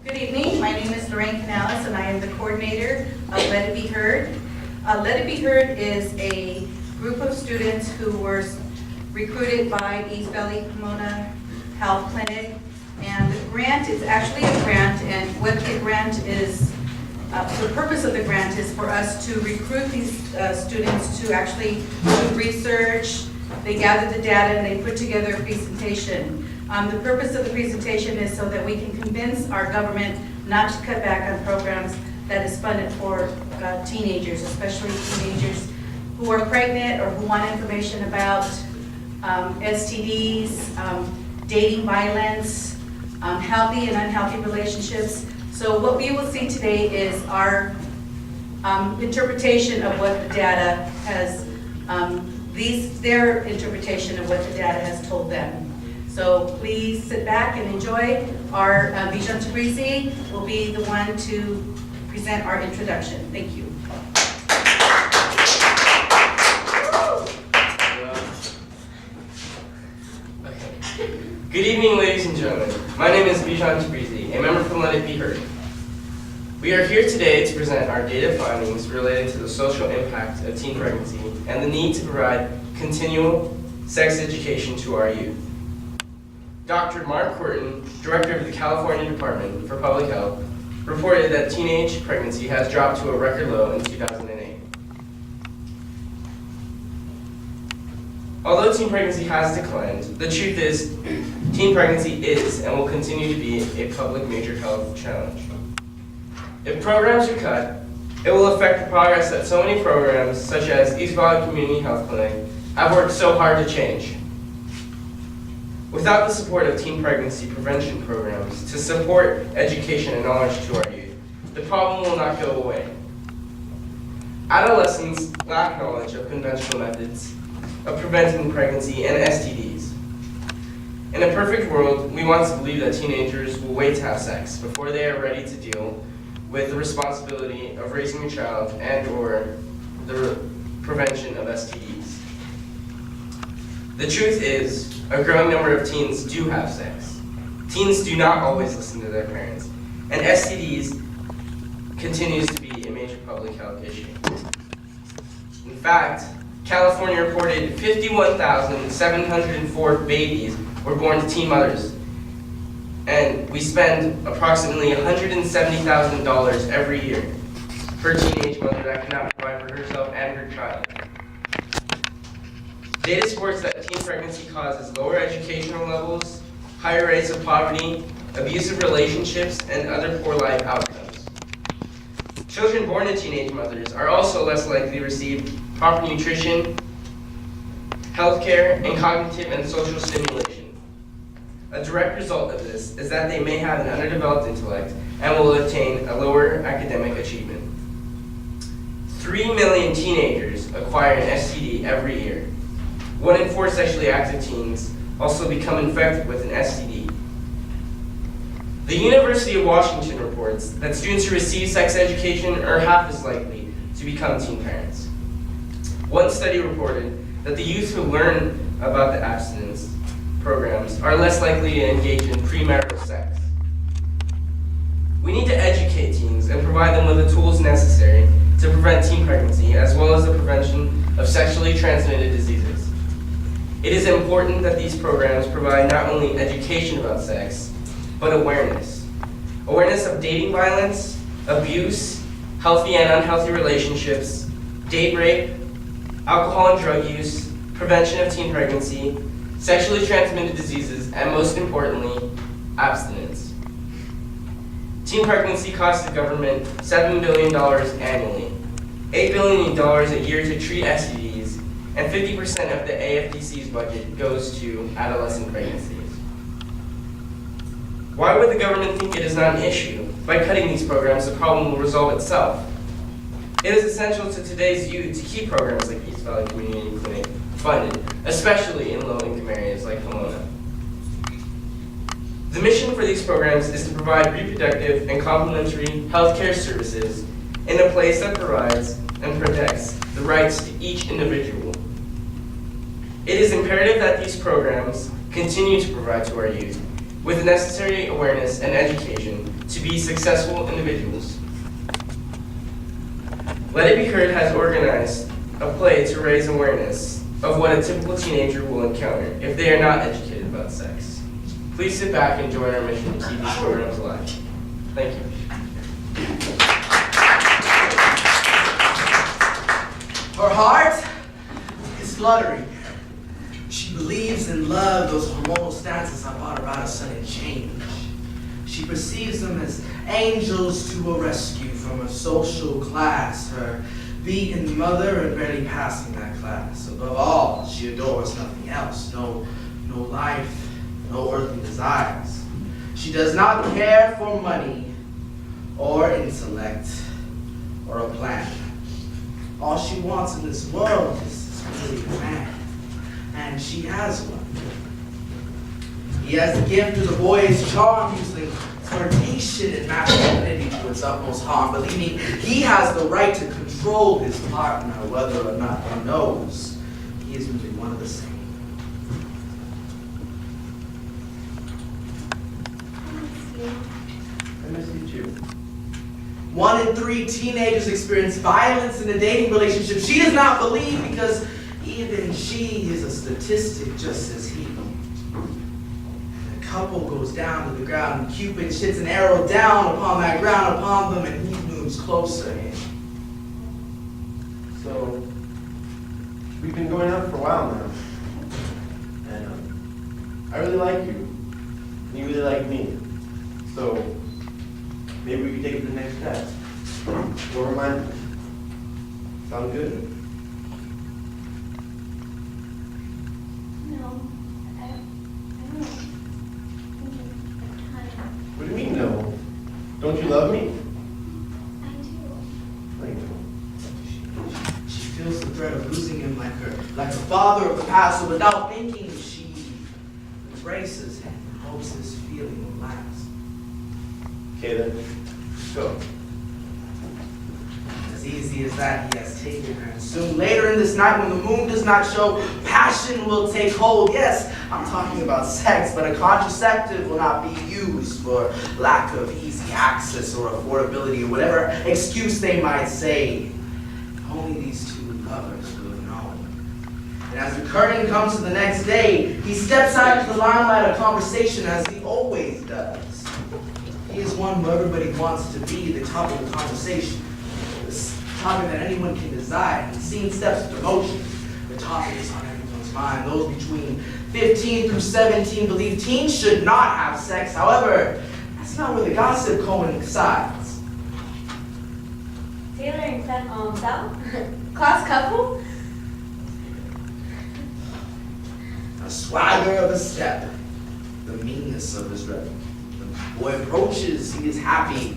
Good evening. My name is Lorraine Canales, and I am the coordinator of Let It Be Heard. Let It Be Heard is a group of students who were recruited by East Valley Pomona Health Clinic. And the grant is actually a grant, and what the grant is, the purpose of the grant is for us to recruit these students to actually do research. They gather the data and they put together a presentation. The purpose of the presentation is so that we can convince our government not to cut back on programs that is funded for teenagers, especially teenagers who are pregnant or who want information about STDs, dating violence, healthy and unhealthy relationships. So what we will see today is our interpretation of what the data has, their interpretation of what the data has told them. So please sit back and enjoy. Our Bijan Tabrizi will be the one to present our introduction. Thank you. Good evening, ladies and gentlemen. My name is Bijan Tabrizi, a member from Let It Be Heard. We are here today to present our data findings related to the social impact of teen pregnancy and the need to provide continual sex education to our youth. Dr. Mark Horton, Director of the California Department for Public Health, reported that teenage pregnancy has dropped to a record low in 2008. Although teen pregnancy has declined, the truth is teen pregnancy is and will continue to be a public major health challenge. If programs are cut, it will affect the progress that so many programs, such as East Valley Community Health Clinic, have worked so hard to change. Without the support of teen pregnancy prevention programs to support education and knowledge to our youth, the problem will not go away. Adolescents lack knowledge of conventional methods of preventing pregnancy and STDs. In a perfect world, we want to believe that teenagers will wait to have sex before they are ready to deal with the responsibility of raising a child and/or the prevention of STDs. The truth is, a growing number of teens do have sex. Teens do not always listen to their parents, and STDs continues to be a major public health issue. In fact, California reported 51,704 babies were born to teen mothers, and we spend approximately $170,000 every year per teenage mother that cannot provide for herself and her child. Data supports that teen pregnancy causes lower educational levels, higher rates of poverty, abusive relationships, and other poor life outcomes. Children born to teenage mothers are also less likely to receive proper nutrition, health care, and cognitive and social stimulation. A direct result of this is that they may have an underdeveloped intellect and will attain a lower academic achievement. 3 million teenagers acquire an STD every year. 1 in 4 sexually active teens also become infected with an STD. The University of Washington reports that students who receive sex education are half as likely to become teen parents. One study reported that the youth who learn about the abstinence programs are less likely to engage in premarital sex. We need to educate teens and provide them with the tools necessary to prevent teen pregnancy, as well as the prevention of sexually transmitted diseases. It is important that these programs provide not only education about sex, but awareness. Awareness of dating violence, abuse, healthy and unhealthy relationships, date rape, alcohol and drug use, prevention of teen pregnancy, sexually transmitted diseases, and most importantly, abstinence. Teen pregnancy costs the government $7 billion annually, $8 billion a year to treat STDs, and 50% of the AFDC's budget goes to adolescent pregnancies. Why would the government think it is not an issue? By cutting these programs, the problem will resolve itself. It is essential to today's youth to keep programs like East Valley Community Clinic funded, especially in low-income areas like Pomona. The mission for these programs is to provide reproductive and complementary healthcare services in a place that provides and protects the rights to each individual. It is imperative that these programs continue to provide to our youth with the necessary awareness and education to be successful individuals. Let It Be Heard has organized a play to raise awareness of what a typical teenager will encounter if they are not educated about sex. Please sit back and join our mission to keep these programs alive. Thank you. Her heart is fluttering. She believes in love, those hormonal stances have brought about a sudden change. She perceives them as angels to a rescue from a social class, her beaten mother and barely passing that class. Above all, she adores nothing else, no life, no earthly desires. She does not care for money or intellect or a plan. All she wants in this world is really a man, and she has one. He has the gift of the boy's charm, using flirtation and masculinity to its utmost harm. Believe me, he has the right to control his partner, whether or not he knows he is really one of the same. I miss you too. 1 in 3 teenagers experience violence in a dating relationship. She does not believe because even she is a statistic just as he. The couple goes down to the ground and Cupid shits an arrow down upon that ground upon them and he moves closer in. So, we've been going out for a while now. And I really like you. And you really like me. So, maybe we could take it to the next step. Don't remind me. Sound good? No, I don't think it's time. What do you mean, no? Don't you love me? I do. I know. She feels the threat of losing him like the father of the past, so without thinking, she embraces him and hopes this feeling will last. Okay then, go. As easy as that, he has taken her. And soon later in this night, when the moon does not show, passion will take hold. Yes, I'm talking about sex, but a contraceptive will not be used for lack of easy access or affordability or whatever excuse they might say. Only these two lovers will have known. And as the curtain comes to the next day, he steps out into the limelight of conversation as he always does. He is one who everybody wants to be the topic of conversation. The topic that anyone can desire. And scene steps to motion. The topic is on everyone's mind. Those between 15 through 17 believe teens should not have sex. However, that's not where the gossip coincides. Taylor and Sal? Class couple? A swagger of a step. The meanness of his rep. The boy approaches, he is happy.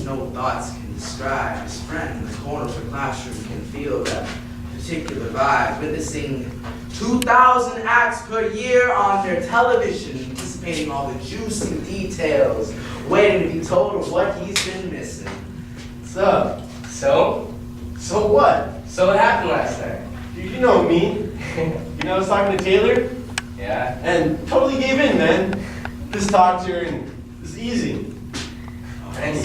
No thoughts can describe. His friend in the corner of the classroom can feel that particular vibe, witnessing 2,000 acts per year on their television, anticipating all the juicy details, waiting to be told of what he's been missing. So So what? So what happened last night? You know me. You know I was talking to Taylor Yeah? and totally gave in, man. Just talked to her and it's easy. And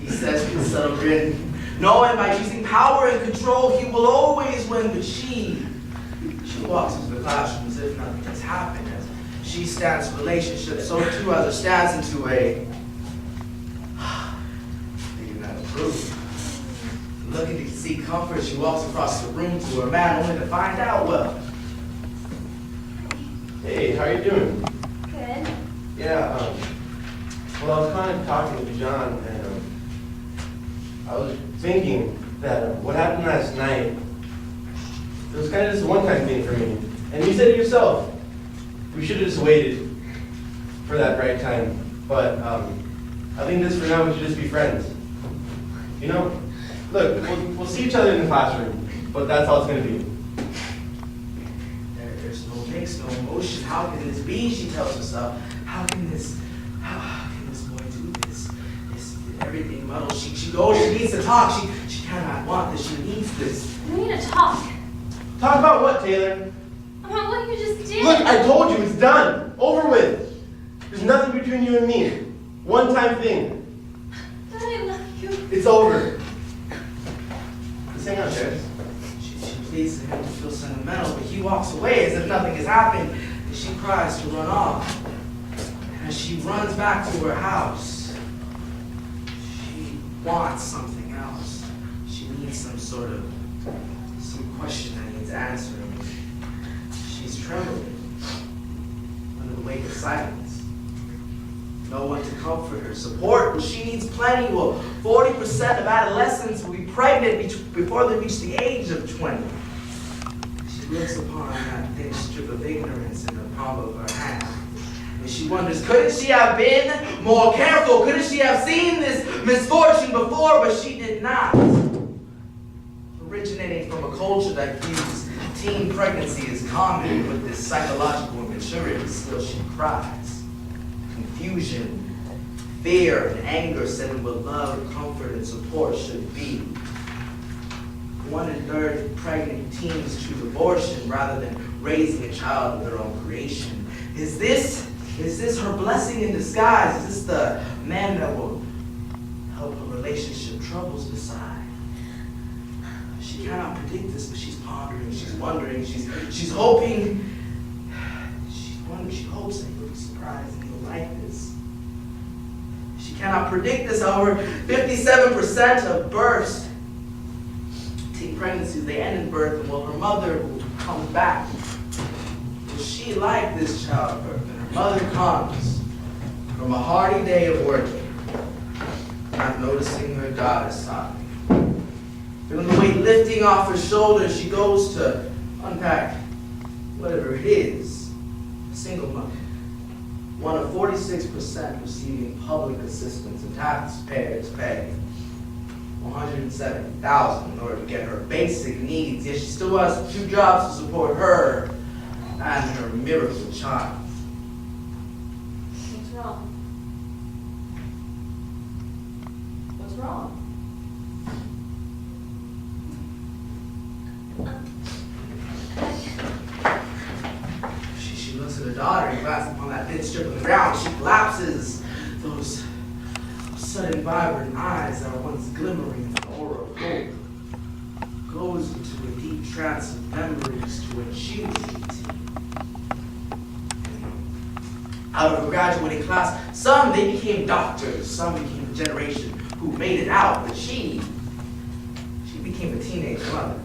he says with a subtle grin, knowing by using power and control he will always win, but she walks into the classroom as if nothing has happened. As she stands in relationship, so too other stands into a they do not approve. Looking to seek comfort, she walks across the room to her man, only to find out, well, Hey, how you doing? Good. Yeah, well, I was kind of talking to John, and I was thinking that what happened last night, it was kind of just a one-time thing for me. And you said it yourself. We should have just waited for that right time. But I think this for now, we should just be friends. You know? Look, we'll see each other in the classroom, but that's all it's going to be. There's no mix, no emotion. How can this be? She tells herself. How can this boy do this? Everything muddled. She goes, she needs to talk. She cannot want this. She needs this. We need to talk Talk about what, Taylor? about what you just did. Look, I told you, it's done. Over with. There's nothing between you and me. One-time thing. Dad, I love you. It's over. Let's hang out, Jess. She pleads to him to feel sentimental, but he walks away as if nothing has happened, and she cries to run off. As she runs back to her house, she wants something else. She needs some question that needs answering. She's trembling under the weight of silence. No one to comfort her. Support, well, she needs plenty. Well, 40% of adolescents will be pregnant before they reach the age of 20. She looks upon that thin strip of ignorance in the palm of her hand. And she wonders, couldn't she have been more careful? Couldn't she have seen this misfortune before? But she did not. Originating from a culture that views teen pregnancy as common with this psychological immaturity, still she cries. Confusion, fear, and anger set in what love, comfort, and support should be. 1 1/3 pregnant teens choose abortion rather than raising a child of their own creation. Is this her blessing in disguise? Is this the man that will help her relationship troubles decide? She cannot predict this, but she's pondering, she's wondering, she's hoping. She hopes that he'll be surprised and he'll like this. She cannot predict this, however, 57% of births, teen pregnancies, they end in birth, and well, her mother will come back. Will she like this childbirth? And her mother comes from a hardy day of working, not noticing her daughter sobbing. Feeling the weight lifting off her shoulders, she goes to unpack whatever it is. A single mother. One of 46% receiving public assistance, and taxpayers pay $170,000 in order to get her basic needs. Yet she still has 2 jobs to support her and her miracle child. What's wrong? What's wrong? She looks at her daughter and glances upon that thin strip of the ground. She collapses. Those sudden vibrant eyes that are once glimmering in an aura of hope goes into a deep trance of memories to when she was 18. Out of a graduating class, some they became doctors, some became the generation who made it out, but she became a teenage mother.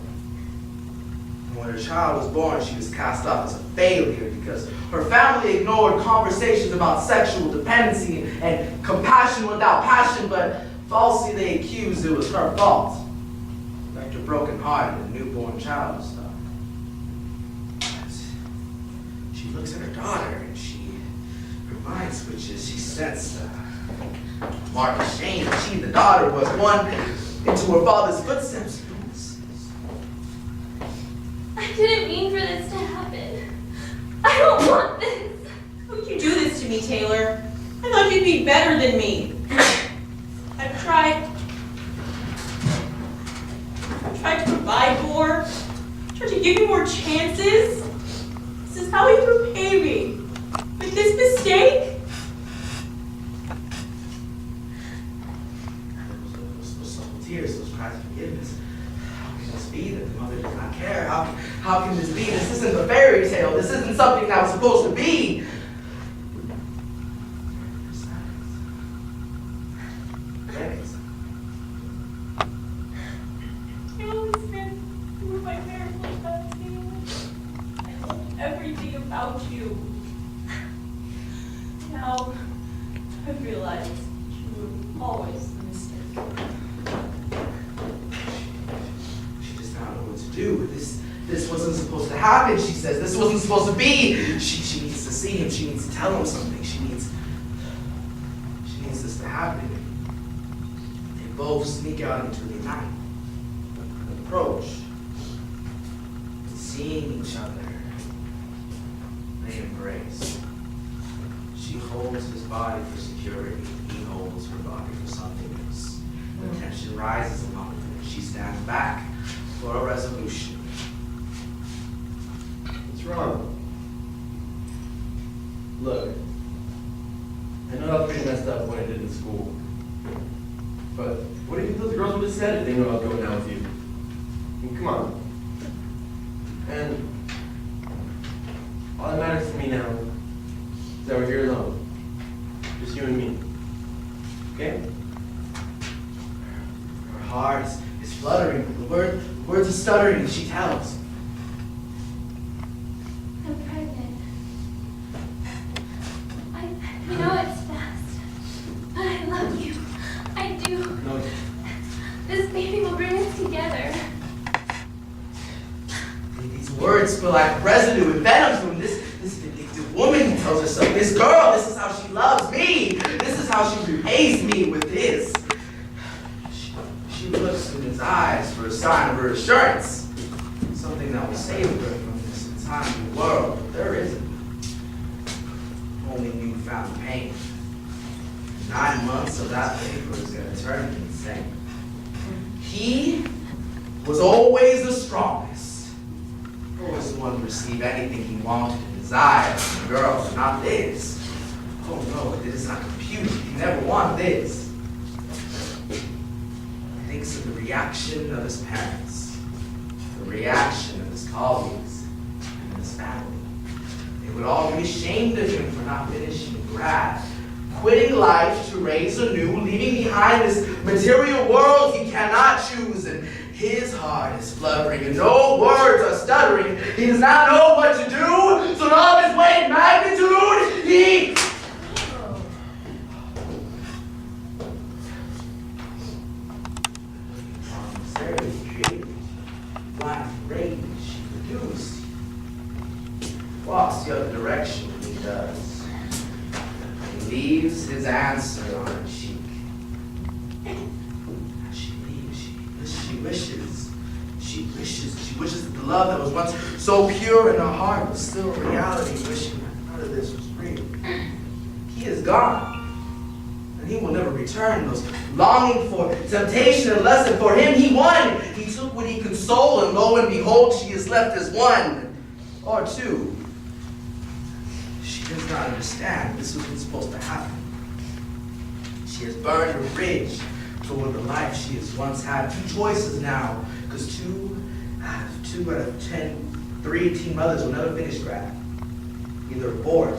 When her child was born, she was cast off as a failure because her family ignored conversations about sexual dependency and compassion without passion, but falsely they accused it was her fault. Left her broken hearted, a newborn child and stuff. She looks at her daughter and her mind switches. She sensed a mark of shame. She, the daughter, was one into her father's footsteps. I didn't mean for this to happen. I don't want this. How would you do this to me, Taylor? I thought you'd be better than me. I've tried to provide more, tried to give you more chances. This is how you repay me. With this mistake? Those tears, those cries of forgiveness. How can this be that the mother does not care? How can this be? This isn't a fairy tale. This isn't something that was supposed to be. I always meant you were my miracle child, Taylor. I loved everything about you. Now, I realize you were always the mistake. She does not know what to do. This wasn't supposed to happen, she says. This wasn't supposed to be. She needs to see him. She needs to tell him something. She needs this to happen. They both sneak out into the night. Approach. Seeing each other, they embrace. She holds his body for security. He holds her body for something else. The tension rises among them. She stands back for a resolution. What's wrong? Look, I know that was pretty messed up what I did in school. But what do you think those girls would have said if they knew I was going down with you? I mean, come on. And all that matters to me now is that we're here alone. Just you and me. Okay? Her heart is fluttering. The words are stuttering, and she tells. I'm pregnant. I know it's fast, but I love you. I do. No, This baby will bring us together. These words feel like residue and venom to him. This vindictive woman tells herself, this girl, this is how she loves me. This is how she repays me with this. She looks in his eyes for a sign of reassurance. Something that will save her from this untimely world. But there isn't. Only newfound pain. 9 months of that paper is going to turn him insane. He was always the strongest. Always the one to receive anything he wanted and desired from the girl, but not this. Oh no, it is not compute. He never wanted this. He thinks of the reaction of his parents, the reaction of his colleagues, and his family. They would all be ashamed of him for not finishing grad, quitting life to raise anew, leaving behind this material world he cannot choose, and his heart is fluttering, and no words are stuttering. He does not know what to do, so in all of his weight and magnitude, he... Sarah's created, blind rage she produced. Walks the other direction he does. He leaves his answer on her cheek. As she leaves, she wishes that the love that was once so pure in her heart was still a reality, wishing that none of this was real. He is gone, and he will never return. Those longing for temptation and lesson for him, he won. He took what he could soul, and lo and behold, she is left as one or two. She does not understand this was what's supposed to happen. She has burned a bridge toward the life she has once had. Two choices now, because two out of 3 teen mothers will never finish grad. Either abort,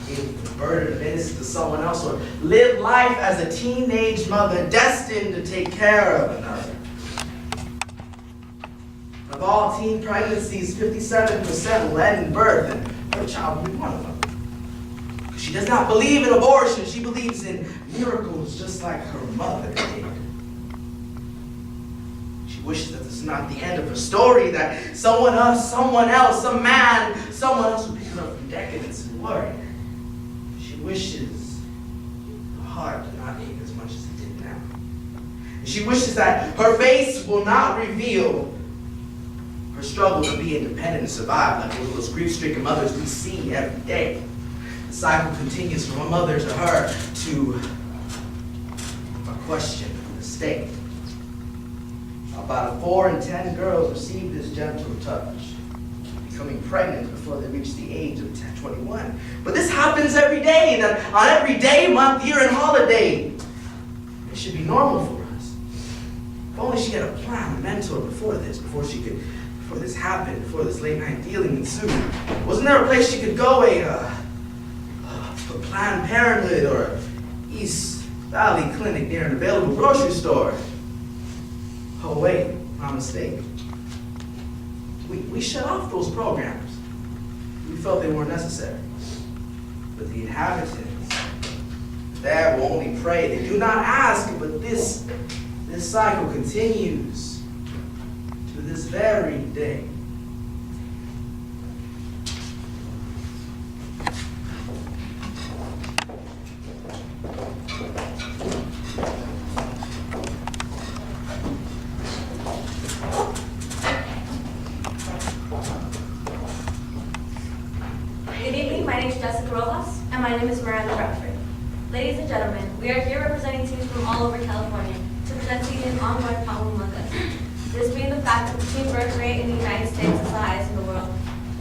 give the burden of innocence to someone else, or live life as a teenage mother destined to take care of another. Of all teen pregnancies, 57% will end in birth, and her child will be one of them. She does not believe in abortion. She believes in miracles just like her mother did. She wishes that this is not the end of her story, that someone else, some man, someone else will pick her up from decadence and worry. She wishes her heart did not ache as much as it did now. And she wishes that her face will not reveal her struggle to be independent and survive like those grief-stricken mothers we see every day. The cycle continues from a mother to her to a question of the state. About 4 in 10 girls receive this gentle touch, becoming pregnant before they reach the age of 21. But this happens every day, and on every day, month, year, and holiday. It should be normal for us. If only she had a plan, a mentor before this happened, before this late night dealing ensued. Wasn't there a place she could go, a Planned Parenthood or a East Valley clinic near an available grocery store? Oh wait, my mistake. We shut off those programs. We felt they weren't necessary. But the inhabitants there will only pray. They do not ask, but this cycle continues to this very day. And my name is Miranda Bradford. Ladies and gentlemen, we are here representing teams from all over California to present to you an ongoing problem among us. This being the fact that the teen birth rate in the United States is the highest in the world.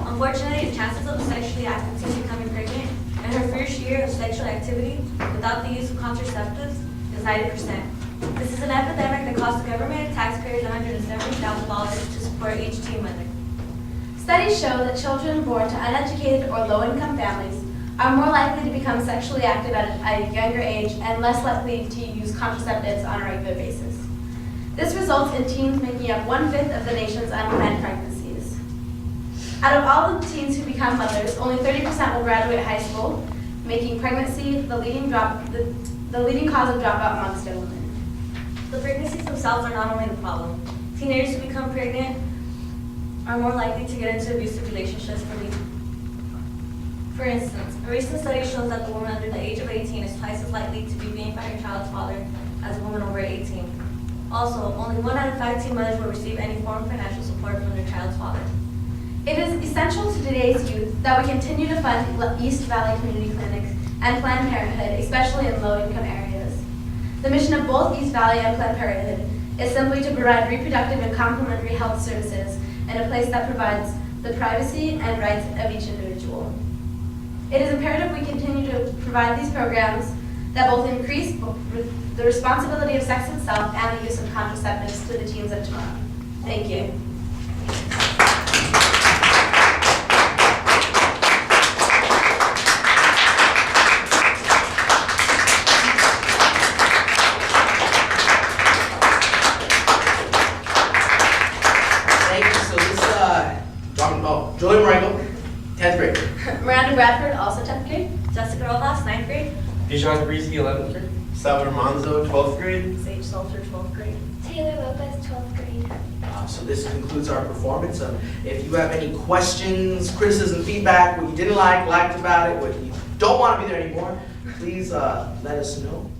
Unfortunately, the chances of a sexually active teen becoming pregnant and her first year of sexual activity without the use of contraceptives is 90%. This is an epidemic that costs the government and taxpayers $170,000 to support each teen mother. Studies show that children born to uneducated or low-income families are more likely to become sexually active at a younger age and less likely to use contraceptives on a regular basis. This results in teens making up 1/5 of the nation's unplanned pregnancies. Out of all the teens who become mothers, only 30% will graduate high school, making pregnancy the leading cause of dropout amongst young women. The pregnancies themselves are not only the problem. Teenagers who become pregnant are more likely to get into abusive relationships For instance, a recent study shows that the woman under the age of 18 is twice as likely to be beaten by her child's father as a woman over 18. Also, only 1 out of 5 teen mothers will receive any form of financial support from their child's father. It is essential to today's youth that we continue to fund East Valley Community Clinics and Planned Parenthood, especially in low-income areas. The mission of both East Valley and Planned Parenthood is simply to provide reproductive and complementary health services in a place that provides the privacy and rights of each individual. It is imperative we continue to provide these programs that both increase the responsibility of sex itself and the use of contraceptives to the teens of tomorrow. Thank you. Thank you. So this, Julie Marengo, 10th grade. Miranda Bradford, also 10th grade. Jessica Rojas, 9th grade. Dijon Tabriski, 11th grade. Salvador Monzo, 12th grade. Sage Salter, 12th grade. Taylor Lopez, 12th grade. So this concludes our performance. If you have any questions, criticism, feedback, what you didn't like, liked about it, what you don't want to be there anymore, please let us know.